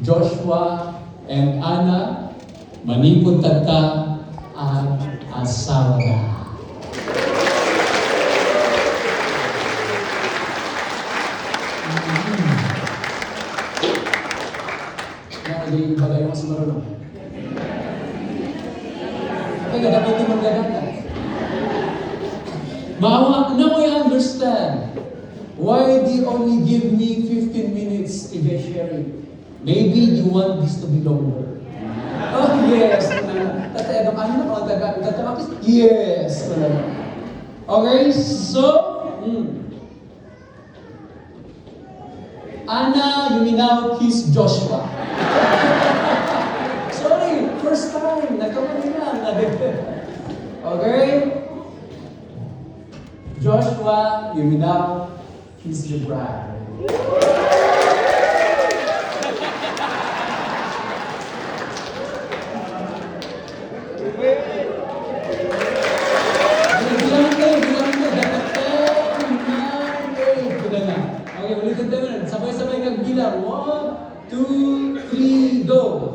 Joshua and Anna, manipod tagka ang asawa na. Nakagay bagay mo sa marunong. Kaya dapat yung magaganda. Now I understand why they only give me 15 minutes if I share it. Maybe you want this to be longer. Oh, yes. Tatay, ano na ako? Tatakapis? Yes. Okay, so, Anna, you may now kiss Joshua. Sorry, first time. Nagkamali lang. Okay? Joshua, you may now kiss your bride. Okay, ulitin tayo na. Sabay-sabay kang bilang. 1, 2, 3, go!